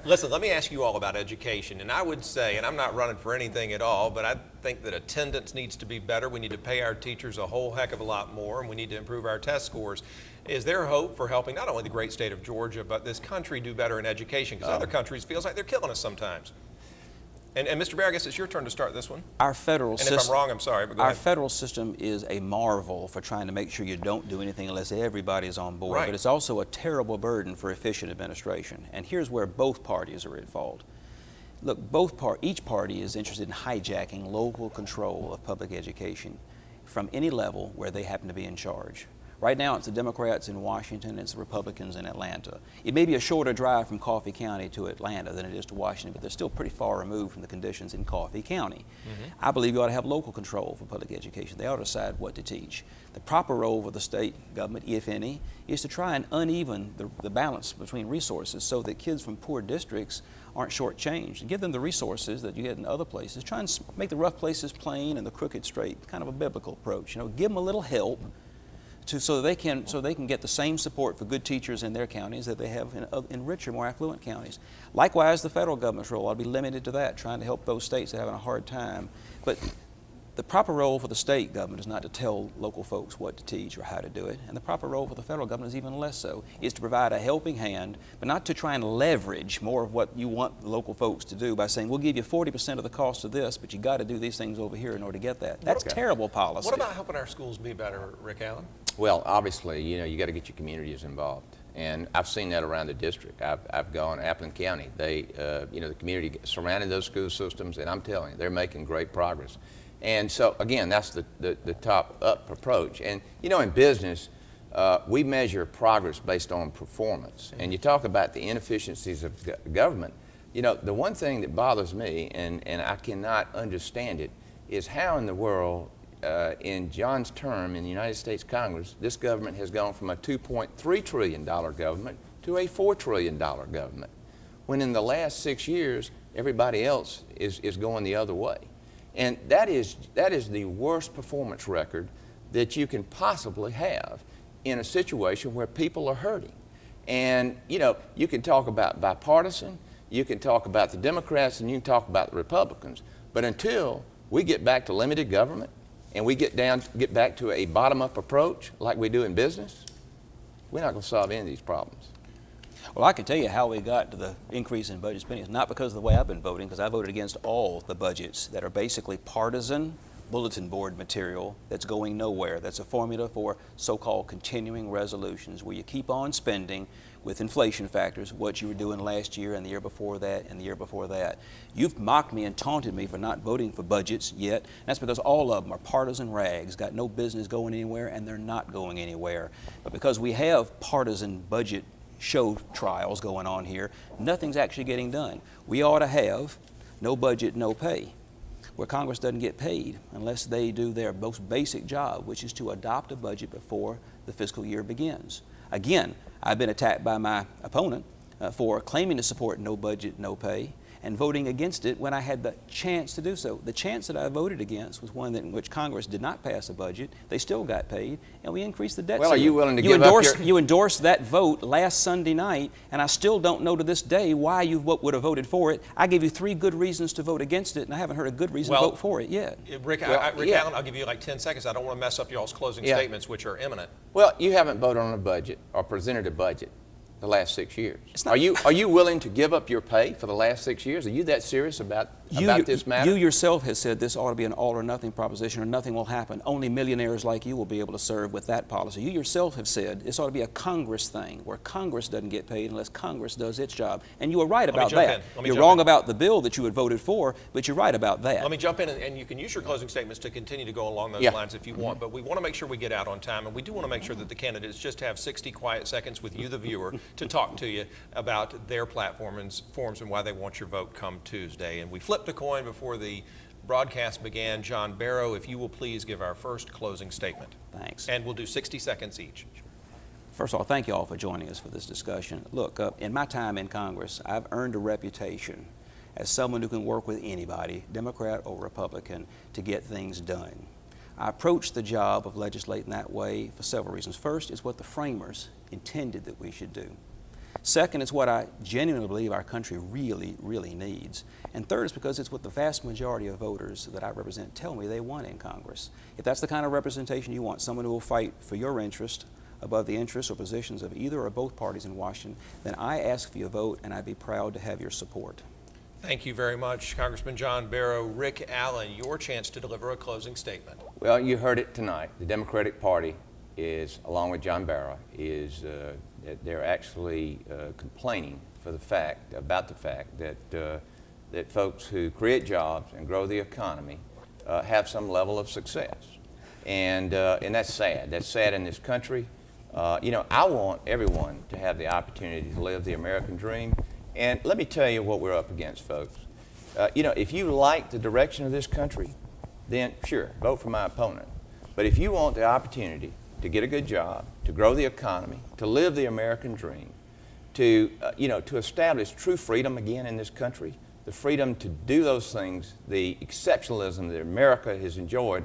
Listen, let me ask you all about education, and I would say, and I'm not running for anything at all, but I think that attendance needs to be better. We need to pay our teachers a whole heck of a lot more, and we need to improve our test scores. Is there hope for helping not only the great state of Georgia, but this country do better in education? Because other countries feels like they're killing us sometimes. And Mr. Bear, I guess it's your turn to start this one. Our federal system. And if I'm wrong, I'm sorry, but go ahead. Our federal system is a marvel for trying to make sure you don't do anything unless everybody is on board. Right. But it's also a terrible burden for efficient administration. And here's where both parties are at fault. Look, each party is interested in hijacking local control of public education from any level where they happen to be in charge. Right now, it's the Democrats in Washington, it's the Republicans in Atlanta. It may be a shorter drive from Coffee County to Atlanta than it is to Washington, but they're still pretty far removed from the conditions in Coffee County. I believe you ought to have local control for public education. They ought to decide what to teach. The proper role of the state government, if any, is to try and uneven the balance between resources so that kids from poor districts aren't shortchanged. And give them the resources that you get in other places. Try and make the rough places plain and the crooked straight, kind of a biblical approach. You know, give them a little help so they can get the same support for good teachers in their counties that they have in richer, more affluent counties. Likewise, the federal government's role ought to be limited to that, trying to help those states that are having a hard time. But the proper role for the state government is not to tell local folks what to teach or how to do it, and the proper role for the federal government is even less so, is to provide a helping hand, but not to try and leverage more of what you want local folks to do by saying, we'll give you 40% of the cost of this, but you got to do these things over here in order to get that. That's terrible policy. What about helping our schools be better, Rick Allen? Well, obviously, you know, you got to get your communities involved. And I've seen that around the district. I've gone to Appleton County. They, you know, the community surrounding those school systems, and I'm telling you, they're making great progress. And so, again, that's the top-up approach. And, you know, in business, we measure progress based on performance. And you talk about the inefficiencies of government. You know, the one thing that bothers me, and I cannot understand it, is how in the world, in John's term in the United States Congress, this government has gone from a $2.3 trillion government to a $4 trillion government, when in the last 6 years, everybody else is going the other way. And that is the worst performance record that you can possibly have in a situation where people are hurting. And, you know, you can talk about bipartisan, you can talk about the Democrats, and you can talk about the Republicans, but until we get back to limited government and we get back to a bottom-up approach like we do in business, we're not going to solve any of these problems. Well, I can tell you how we got to the increase in budget spending. It's not because of the way I've been voting, because I voted against all the budgets that are basically partisan bulletin board material that's going nowhere. That's a formula for so-called continuing resolutions, where you keep on spending with inflation factors, what you were doing last year and the year before that and the year before that. You've mocked me and taunted me for not voting for budgets yet. And that's because all of them are partisan rags, got no business going anywhere, and they're not going anywhere. But because we have partisan budget show trials going on here, nothing's actually getting done. We ought to have no budget, no pay, where Congress doesn't get paid unless they do their most basic job, which is to adopt a budget before the fiscal year begins. Again, I've been attacked by my opponent for claiming to support no budget, no pay, and voting against it when I had the chance to do so. The chance that I voted against was one in which Congress did not pass a budget. They still got paid, and we increased the debt Well, ceiling. are you willing to give up your... You endorsed that vote last Sunday night, and I still don't know to this day why you would have voted for it. I gave you 3 good reasons to vote against it, and I haven't heard a good reason to vote for it yet. Rick Allen, I'll give you like 10 seconds. I don't want to mess up y'all's closing statements, which are imminent. Well, you haven't voted on a budget or presented a budget the last 6 years. Are you willing to give up your pay for the last 6 years? Are you that serious about this matter? You yourself has said this ought to be an all or nothing proposition, or nothing will happen. Only millionaires like you will be able to serve with that policy. You yourself have said this ought to be a Congress thing, where Congress doesn't get paid unless Congress does its job. And you were right about that. You're wrong about the bill that you had voted for, but you're right about that. Let me jump in, and you can use your closing statements to continue to go along those lines if you want, but we want to make sure we get out on time, and we do want to make sure that the candidates just have 60 quiet seconds with you, the viewer, to talk to you about their platforms and why they want your vote come Tuesday. And we flipped a coin before the broadcast began. John Barrow, if you will please give our first closing statement. Thanks. And we'll do 60 seconds each. First of all, thank you all for joining us for this discussion. Look, in my time in Congress, I've earned a reputation as someone who can work with anybody, Democrat or Republican, to get things done. I approach the job of legislating that way for several reasons. First, it's what the framers intended that we should do. Second, it's what I genuinely believe our country really, really needs. And third, is because it's what the vast majority of voters that I represent tell me they want in Congress. If that's the kind of representation you want, someone who will fight for your interest above the interests or positions of either or both parties in Washington, then I ask for your vote, and I'd be proud to have your support. Thank you very much, Congressman John Barrow. Rick Allen, your chance to deliver a closing statement. Well, you heard it tonight. The Democratic Party is, along with John Barrow, they're actually complaining about the fact that folks who create jobs and grow the economy have some level of success. And that's sad. That's sad in this country. You know, I want everyone to have the opportunity to live the American dream. And let me tell you what we're up against, folks. You know, if you like the direction of this country, then sure, vote for my opponent. But if you want the opportunity to get a good job, to grow the economy, to live the American dream, to establish true freedom again in this country, the freedom to do those things, the exceptionalism that America has enjoyed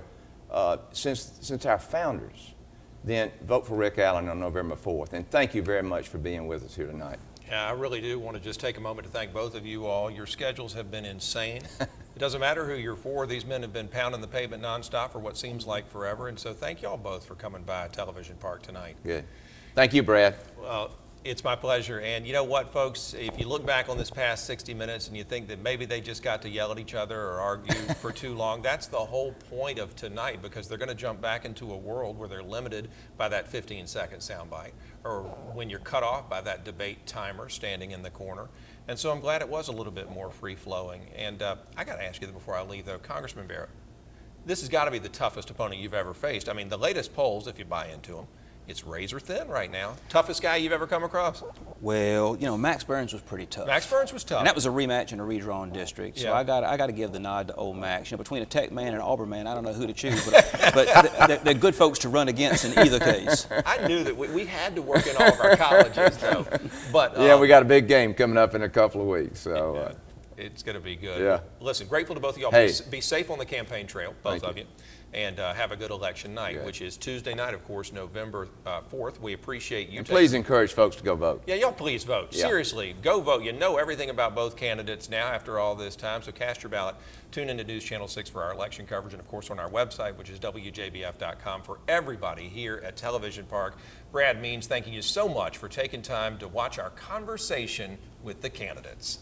since our founders, then vote for Rick Allen on November 4th. And thank you very much for being with us here tonight. Yeah, I really do want to just take a moment to thank both of you all. Your schedules have been insane. It doesn't matter who you're for. These men have been pounding the pavement nonstop for what seems like forever. And so thank you all both for coming by Television Park tonight. Good. Thank you, Brad. Well, it's my pleasure. And you know what, folks? If you look back on this past 60 minutes and you think that maybe they just got to yell at each other or argue for too long, that's the whole point of tonight, because they're going to jump back into a world where they're limited by that 15-second soundbite, or when you're cut off by that debate timer standing in the corner. And so I'm glad it was a little bit more free-flowing. And I got to ask you before I leave, though, Congressman Barrow, this has got to be the toughest opponent you've ever faced. I mean, the latest polls, if you buy into them, it's razor thin right now. Toughest guy you've ever come across? Well, you know, Max Burns was pretty tough. Max Burns was tough. And that was a rematch in a redrawn district. So yeah. I got to give the nod to old Max. You know, between a Tech man and an Auburn man, I don't know who to choose, but they're good folks to run against in either case. I knew that we had to work in all of our colleges, though. But yeah, we got a big game coming up in a couple of weeks. So it's going to be good. Yeah. Listen, grateful to both of y'all. Hey. Be safe on the campaign trail, both of you. And have a good election night, which is Tuesday night, of course, November 4th. We appreciate you. And please encourage folks to go vote. Yeah, y'all please vote. Yeah. Seriously, go vote. You know everything about both candidates now after all this time, so cast your ballot. Tune into News Channel 6 for our election coverage, and of course on our website, which is WJBF.com, for everybody here at Television Park. Brad Means, thanking you so much for taking time to watch our conversation with the candidates.